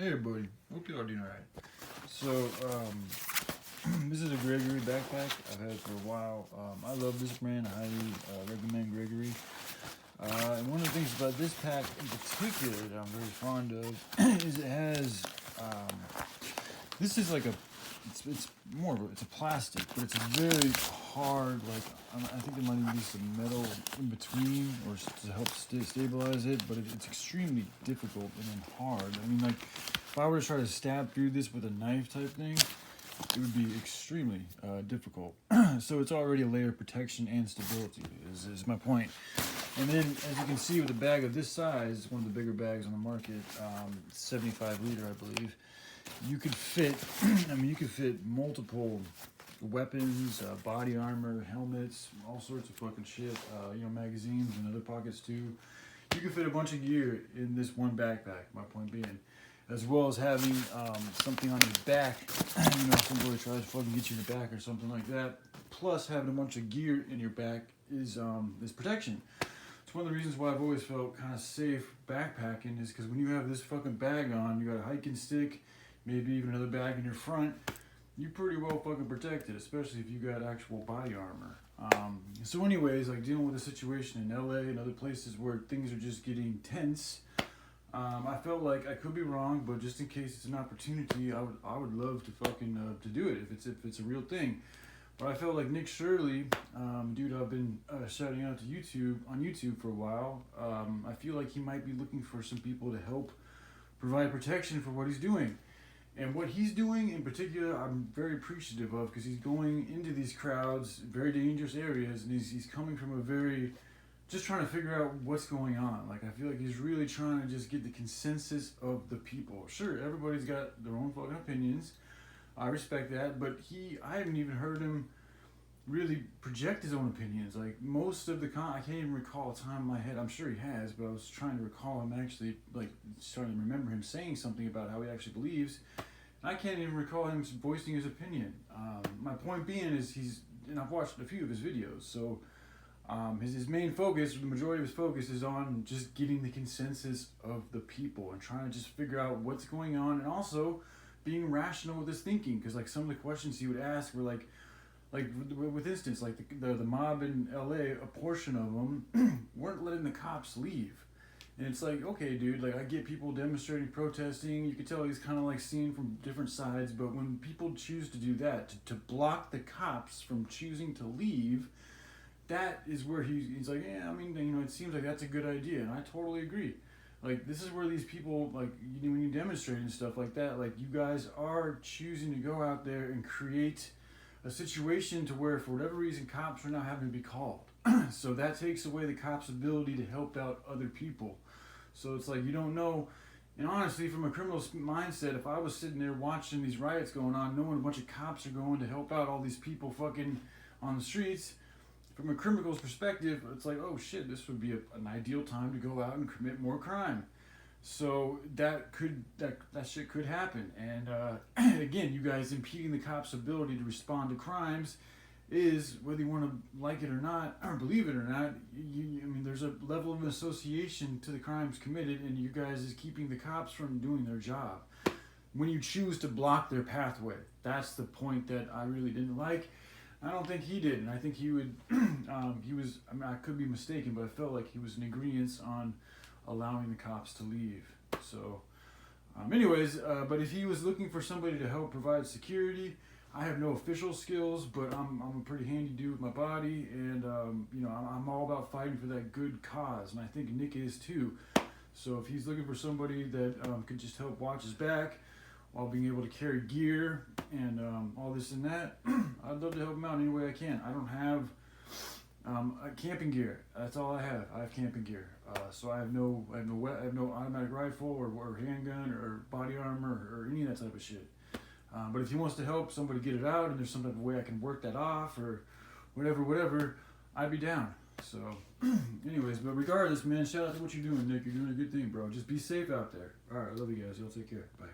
Hey everybody, hope you all doing alright. So, this is a Gregory backpack I've had for a while. I love this brand, I highly recommend Gregory. And one of the things about this pack in particular that I'm very fond of is it has, this is like it's more of it's a plastic, but it's a very hard, like, I think there might even be some metal in between or to help stabilize it, but it's extremely difficult and then hard. I mean, like, if I were to try to stab through this with a knife type thing, it would be extremely difficult. So it's already a layer of protection and stability is my point. And then, as you can see with a bag of this size, one of the bigger bags on the market, 75 liter, I believe, you could fit, you could fit multiple weapons, body armor, helmets, all sorts of fucking shit, magazines and other pockets too. You could fit a bunch of gear in this one backpack, my point being. As well as having something on your back, if somebody tries to fucking get you in the back or something like that. Plus having a bunch of gear in your back is protection. It's one of the reasons why I've always felt kind of safe backpacking is because when you have this fucking bag on, you got a hiking stick, maybe even another bag in your front, you're pretty well fucking protected, especially if you got actual body armor. So anyways, like dealing with a situation in LA and other places where things are just getting tense, I felt like I could be wrong, but just in case it's an opportunity, I would love to fucking to do it if it's a real thing. But I felt like Nick Shirley, dude I've been shouting out to on YouTube for a while. I feel like he might be looking for some people to help provide protection for what he's doing. And what he's doing in particular, I'm very appreciative of because he's going into these crowds, very dangerous areas, and he's coming from a very, just trying to figure out what's going on. Like, I feel like he's really trying to just get the consensus of the people. Sure, everybody's got their own fucking opinions. I respect that, but I haven't even heard him really project his own opinions. Like, most of the I can't even recall a time in my head. I'm sure he has, but I was trying to recall him actually, like, starting to remember him saying something about how he actually believes. And I can't even recall him voicing his opinion. My point being is and I've watched a few of his videos, so his main focus, the majority of his focus is on just getting the consensus of the people and trying to just figure out what's going on, and also being rational with his thinking, because like some of the questions he would ask were like with instance, like the mob in LA, a portion of them weren't letting the cops leave. And it's like, okay, dude, like I get people demonstrating, protesting, you can tell he's kind of like seen from different sides, but when people choose to do that, to block the cops from choosing to leave, that is where he's like, yeah, I mean, it seems like that's a good idea, and I totally agree. Like, this is where these people, like, when you demonstrate and stuff like that, like, you guys are choosing to go out there and create a situation to where, for whatever reason, cops are now having to be called. So that takes away the cops' ability to help out other people. So it's like, you don't know. And honestly, from a criminal mindset, if I was sitting there watching these riots going on, knowing a bunch of cops are going to help out all these people fucking on the streets, from a criminal's perspective, it's like, oh shit, this would be an ideal time to go out and commit more crime. So that shit could happen. And again, you guys impeding the cops' ability to respond to crimes is, whether you want to like it or not, or believe it or not, there's a level of association to the crimes committed, and you guys is keeping the cops from doing their job. When you choose to block their pathway, that's the point that I really didn't like. I don't think he did, and I think he would, I could be mistaken, but I felt like he was in agreement on allowing the cops to leave. So, but if he was looking for somebody to help provide security, I have no official skills, but I'm a pretty handy dude with my body, and I'm all about fighting for that good cause, and I think Nick is too. So if he's looking for somebody that could just help watch his back while being able to carry gear and all this and that, I'd love to help him out any way I can. I don't have camping gear. That's all I have. I have camping gear. So I have no automatic rifle or handgun or body armor or any of that type of shit. But if he wants to help somebody get it out and there's some type of way I can work that off or whatever, I'd be down. So anyways, but regardless, man, shout out to what you're doing, Nick. You're doing a good thing, bro. Just be safe out there. All right, I love you guys. Y'all take care. Bye.